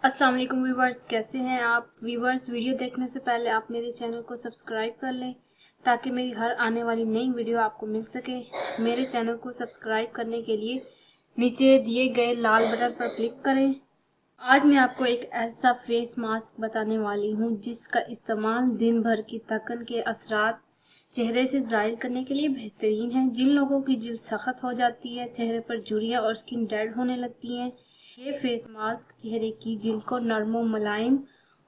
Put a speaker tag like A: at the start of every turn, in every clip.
A: अस्सलाम वालेकुम व्यूवर्स, कैसे हैं आप व्यूवर्स। वीडियो देखने से पहले आप मेरे चैनल को सब्सक्राइब कर लें ताकि मेरी हर आने वाली नई वीडियो आपको मिल सके। मेरे चैनल को सब्सक्राइब करने के लिए नीचे दिए गए लाल बटन पर क्लिक करें। आज मैं आपको एक ऐसा फेस मास्क बताने वाली हूँ जिसका इस्तेमाल दिन भर की थकन के असरात चेहरे से ज़ाहिर करने के लिए बेहतरीन है। जिन लोगों की जिल्द सख्त हो जाती है, चेहरे पर झुर्रियाँ और स्किन डेड होने लगती हैं, ये फेस मास्क चेहरे की जिल्द को नरम और मुलायम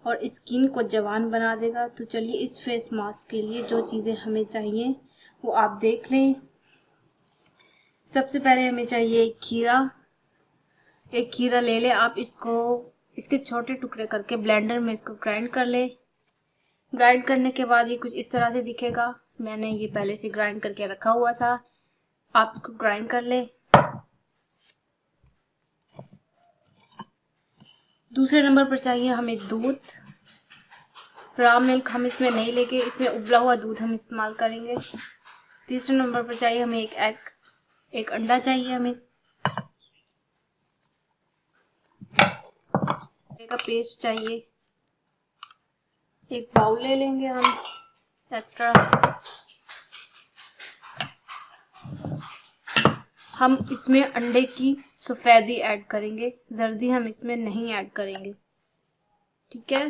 A: और स्किन को जवान बना देगा। तो चलिए इस फेस मास्क के लिए जो चीज़ें हमें चाहिए वो आप देख लें। सबसे पहले हमें चाहिए एक खीरा ले लें। आप इसके छोटे टुकड़े करके ब्लेंडर में इसको ग्राइंड कर ले। ग्राइंड करने के बाद ये कुछ इस तरह से दिखेगा। मैंने ये पहले से ग्राइंड करके रखा हुआ था। आप इसको ग्राइंड कर ले। दूसरे नंबर पर चाहिए हमें दूध। रॉ मिल्क हम इसमें नहीं लेंगे, इसमें उबला हुआ दूध हम इस्तेमाल करेंगे। तीसरे नंबर पर चाहिए हमें एक एग, एक अंडा चाहिए हमें। का पेस्ट चाहिए। एक बाउल ले लेंगे हम एक्स्ट्रा। हम इसमें अंडे की सफेदी ऐड करेंगे, जर्दी हम इसमें नहीं ऐड करेंगे, ठीक है।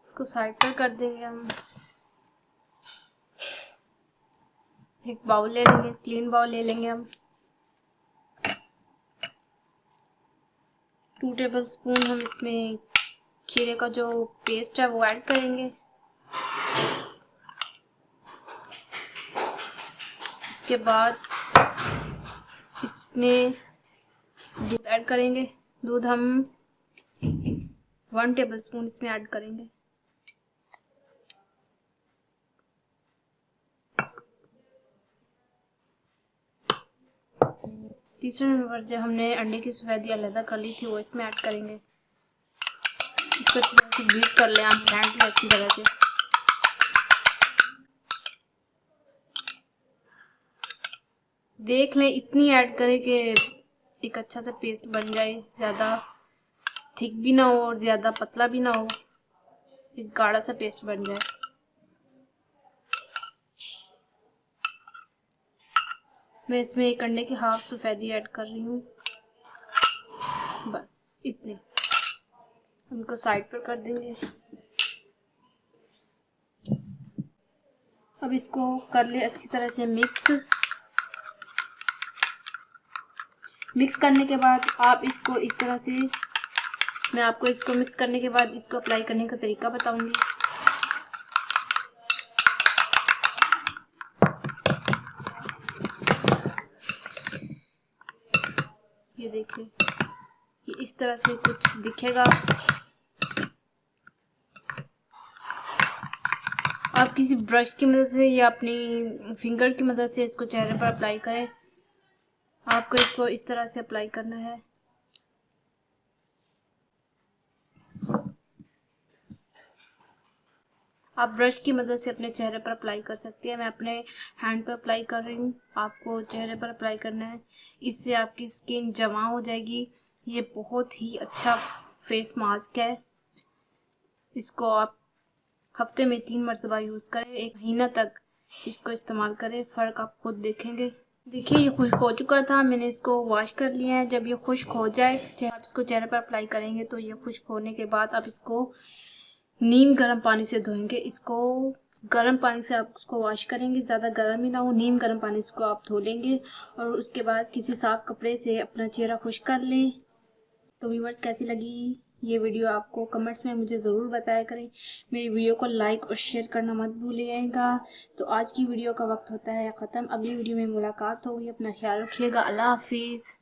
A: इसको साइड पर कर देंगे हम। एक बाउल ले लेंगे, क्लीन बाउल ले लेंगे हम। 2 टेबलस्पून हम इसमें खीरे का जो पेस्ट है वो ऐड करेंगे। उसके बाद इसमें दूध ऐड करेंगे। दूध हम 1 टेबलस्पून इसमें ऐड करेंगे। तीसरे नंबर जो हमने अंडे की सफेदी अलग कर ली थी वो इसमें ऐड करेंगे। इसको अच्छी तरह से बीट कर लें आप हैंड में अच्छी तरह से। देख लें इतनी ऐड करें कि एक अच्छा सा पेस्ट बन जाए, ज़्यादा थिक भी ना हो और ज़्यादा पतला भी ना हो, एक गाढ़ा सा पेस्ट बन जाए। मैं इसमें एक अंडे की हाफ सफेदी ऐड कर रही हूँ, बस इतने। इनको साइड पर कर देंगे। अब इसको कर ले अच्छी तरह से मिक्स करने के बाद आप इसको इस तरह से, मैं आपको इसको मिक्स करने के बाद इसको अप्लाई करने का तरीका बताऊंगी। ये देखिए, ये इस तरह से कुछ दिखेगा। आप किसी ब्रश की मदद से या अपनी फिंगर की मदद से इसको चेहरे पर अप्लाई करें। आपको इसको इस तरह से अप्लाई करना है। आप ब्रश की मदद से अपने चेहरे पर अप्लाई कर सकती हैं। मैं अपने हैंड पर अप्लाई कर रही हूँ, आपको चेहरे पर अप्लाई करना है। इससे आपकी स्किन जमा हो जाएगी। ये बहुत ही अच्छा फेस मास्क है। इसको आप हफ्ते में 3 मरतबा यूज़ करें, 1 महीना तक इसको इस्तेमाल करें, फ़र्क आप खुद देखेंगे। देखिए ये खुश्क हो चुका था, मैंने इसको वॉश कर लिया है। जब ये खुश्क हो जाए, आप इसको चेहरे पर अप्लाई करेंगे तो ये खुश्क होने के बाद आप इसको नीम गर्म पानी से धोएंगे। इसको गर्म पानी से आप उसको वॉश करेंगे, ज़्यादा गर्म ही ना हो, नीम गर्म पानी से इसको आप धो लेंगे और उसके बाद किसी साफ़ कपड़े से अपना चेहरा खुश्क कर लें। तो व्यूअर्स कैसी लगी ये वीडियो आपको कमेंट्स में मुझे ज़रूर बताया करें। मेरी वीडियो को लाइक और शेयर करना मत भूलिएगा। तो आज की वीडियो का वक्त होता है ख़त्म। अगली वीडियो में मुलाकात होगी। अपना ख्याल रखिएगा। अल्लाह हाफिज़।